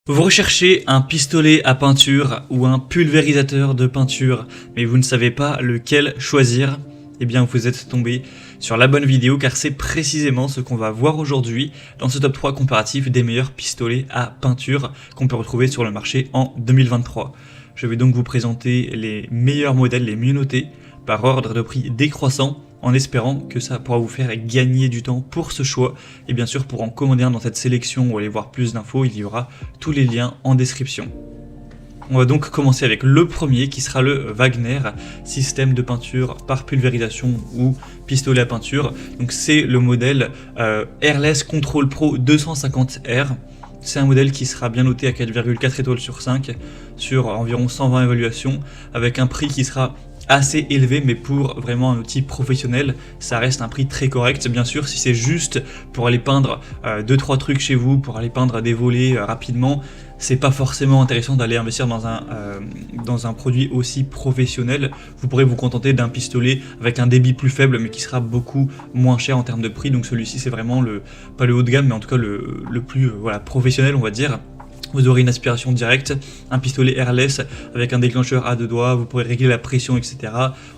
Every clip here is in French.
Vous recherchez un pistolet à peinture ou un pulvérisateur de peinture, mais vous ne savez pas lequel choisir? Eh bien vous êtes tombé sur la bonne vidéo car c'est précisément ce qu'on va voir aujourd'hui dans ce top 3 comparatif des meilleurs pistolets à peinture qu'on peut retrouver sur le marché en 2023. Je vais donc vous présenter les meilleurs modèles, les mieux notés, par ordre de prix décroissant, en espérant que ça pourra vous faire gagner du temps pour ce choix. Et bien sûr, pour en commander un dans cette sélection ou aller voir plus d'infos, il y aura tous les liens en description. On va donc commencer avec le premier qui sera le Wagner, système de peinture par pulvérisation ou pistolet à peinture. Donc c'est le modèle Airless Control Pro 250R. C'est un modèle qui sera bien noté à 4,4 étoiles sur 5 sur environ 120 évaluations, avec un prix qui sera assez élevé, mais pour vraiment un outil professionnel, ça reste un prix très correct. Bien sûr, si c'est juste pour aller peindre 2-3 trucs chez vous, pour aller peindre des volets rapidement, c'est pas forcément intéressant d'aller investir dans un produit aussi professionnel. Vous pourrez vous contenter d'un pistolet avec un débit plus faible, mais qui sera beaucoup moins cher en termes de prix. Donc celui-ci, c'est vraiment pas le haut de gamme, mais en tout cas le plus professionnel, on va dire. Vous aurez une aspiration directe, un pistolet airless avec un déclencheur à 2 doigts, vous pourrez régler la pression, etc.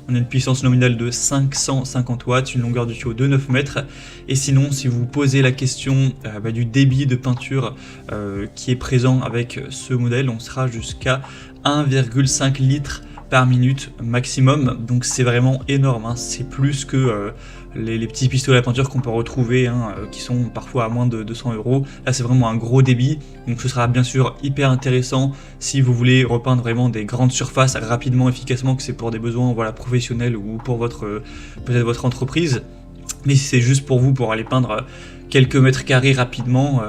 On a une puissance nominale de 550 watts, une longueur du tuyau de 9 mètres. Et sinon, si vous posez la question du débit de peinture qui est présent avec ce modèle, on sera jusqu'à 1,5 litres par minute maximum, donc c'est vraiment énorme, hein. C'est plus que les petits pistolets à peinture qu'on peut retrouver, qui sont parfois à moins de 200 €. Là c'est vraiment un gros débit, donc ce sera bien sûr hyper intéressant si vous voulez repeindre vraiment des grandes surfaces rapidement, efficacement, que c'est pour des besoins professionnels ou pour peut-être votre entreprise. Mais si c'est juste pour vous, pour aller peindre quelques mètres carrés rapidement,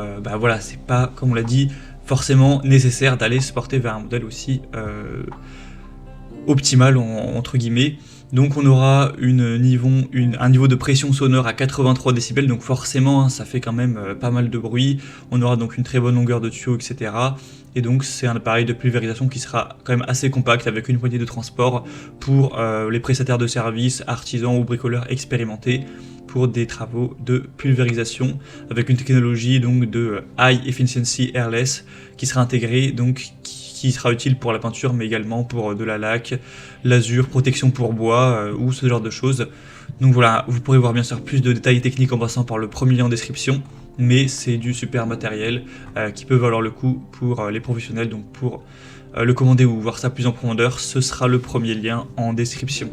c'est pas, comme on l'a dit, forcément nécessaire d'aller se porter vers un modèle aussi optimal entre guillemets. Donc on aura un niveau de pression sonore à 83 décibels, donc forcément ça fait quand même pas mal de bruit. On aura donc une très bonne longueur de tuyau, etc. Et donc c'est un appareil de pulvérisation qui sera quand même assez compact, avec une poignée de transport pour les prestataires de services, artisans ou bricoleurs expérimentés pour des travaux de pulvérisation, avec une technologie donc de High Efficiency Airless qui sera intégrée, donc qui sera utile pour la peinture, mais également pour de la laque, l'azur, protection pour bois ou ce genre de choses. Donc voilà, vous pourrez voir bien sûr plus de détails techniques en passant par le premier lien en description, mais c'est du super matériel qui peut valoir le coup pour les professionnels. Donc pour le commander ou voir ça plus en profondeur, ce sera le premier lien en description.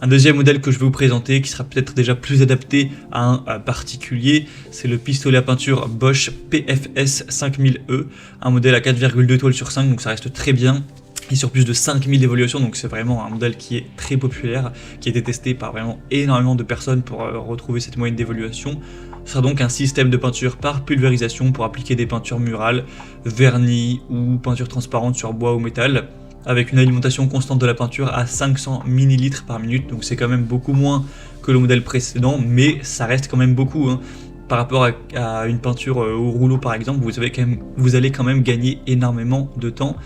Un deuxième modèle que je vais vous présenter, qui sera peut-être déjà plus adapté à un particulier, c'est le pistolet à peinture Bosch PFS 5000E, un modèle à 4,2 étoiles sur 5, donc ça reste très bien, et sur plus de 5000 évaluations, donc c'est vraiment un modèle qui est très populaire, qui a été testé par vraiment énormément de personnes pour retrouver cette moyenne d'évaluation. Ce sera donc un système de peinture par pulvérisation pour appliquer des peintures murales, vernis ou peintures transparentes sur bois ou métal, avec une alimentation constante de la peinture à 500 ml par minute, donc c'est quand même beaucoup moins que le modèle précédent, mais ça reste quand même beaucoup, hein. Par rapport à une peinture au rouleau par exemple, vous allez quand même gagner énormément de temps,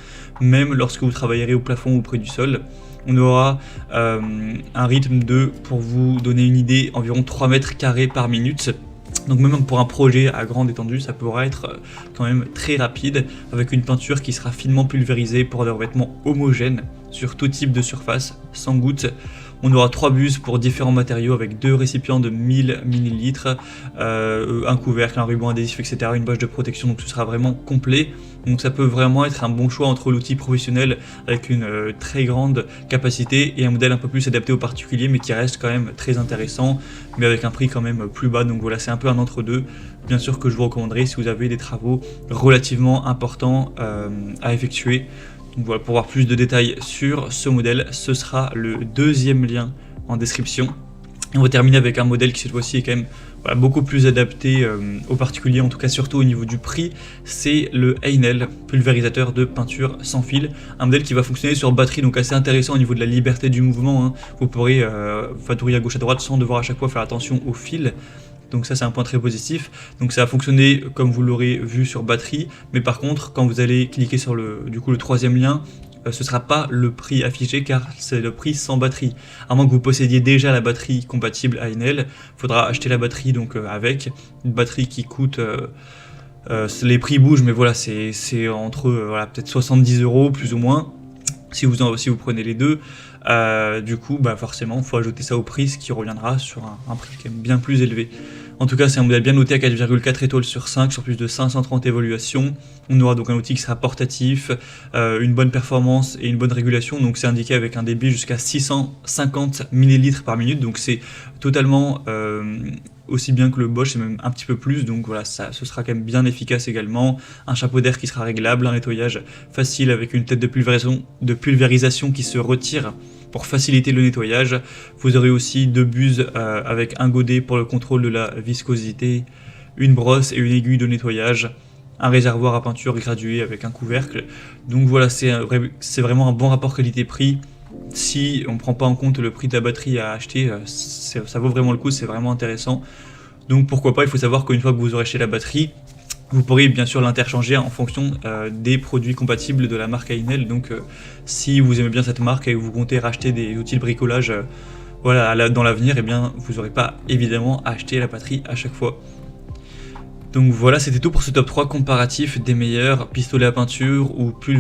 même lorsque vous travaillerez au plafond ou près du sol. On aura un rythme pour vous donner une idée, environ 3 mètres carrés par minute. Donc même pour un projet à grande étendue, ça pourra être quand même très rapide, avec une peinture qui sera finement pulvérisée pour des revêtements homogènes sur tout type de surface, sans goutte. On aura 3 buses pour différents matériaux avec 2 récipients de 1000 ml, un couvercle, un ruban adhésif, etc., une bâche de protection, donc ce sera vraiment complet. Donc ça peut vraiment être un bon choix entre l'outil professionnel avec une très grande capacité et un modèle un peu plus adapté aux particuliers, mais qui reste quand même très intéressant, mais avec un prix quand même plus bas. Donc voilà, c'est un peu un entre-deux. Bien sûr que je vous recommanderais si vous avez des travaux relativement importants à effectuer. Donc voilà, pour voir plus de détails sur ce modèle, ce sera le deuxième lien en description. Et on va terminer avec un modèle qui cette fois-ci est quand même beaucoup plus adapté aux particuliers, en tout cas surtout au niveau du prix. C'est le Heinel, pulvérisateur de peinture sans fil. Un modèle qui va fonctionner sur batterie, donc assez intéressant au niveau de la liberté du mouvement, hein. Vous pourrez fatouiller à gauche à droite sans devoir à chaque fois faire attention au fil. Donc ça c'est un point très positif. Donc ça va fonctionner comme vous l'aurez vu sur batterie, mais par contre quand vous allez cliquer sur le troisième lien, ce ne sera pas le prix affiché car c'est le prix sans batterie. À moins que vous possédiez déjà la batterie compatible Heinel, il faudra acheter la batterie donc avec une batterie qui coûte Les prix bougent, mais voilà, c'est entre voilà, peut-être 70 € plus ou moins, si vous prenez les deux. Du coup, bah forcément, il faut ajouter ça au prix, ce qui reviendra sur un prix quand même bien plus élevé. En tout cas, c'est un modèle bien noté à 4,4 étoiles sur 5, sur plus de 530 évaluations. On aura donc un outil qui sera portatif, une bonne performance et une bonne régulation. Donc c'est indiqué avec un débit jusqu'à 650 ml par minute. Donc c'est totalement aussi bien que le Bosch, et même un petit peu plus. Donc voilà, ce sera quand même bien efficace également. Un chapeau d'air qui sera réglable, un nettoyage facile avec une tête de pulvérisation qui se retire pour faciliter le nettoyage. Vous aurez aussi 2 buses avec un godet pour le contrôle de la viscosité, une brosse et une aiguille de nettoyage, un réservoir à peinture gradué avec un couvercle. Donc voilà, c'est vraiment un bon rapport qualité-prix. Si on ne prend pas en compte le prix de la batterie à acheter, ça vaut vraiment le coup, c'est vraiment intéressant. Donc pourquoi pas, il faut savoir qu'une fois que vous aurez acheté la batterie, vous pourrez bien sûr l'interchanger en fonction des produits compatibles de la marque Ainel. Donc si vous aimez bien cette marque et que vous comptez racheter des outils de bricolage voilà, dans l'avenir, eh bien vous n'aurez pas évidemment à acheter la batterie à chaque fois. Donc voilà, c'était tout pour ce top 3 comparatif des meilleurs pistolets à peinture ou plus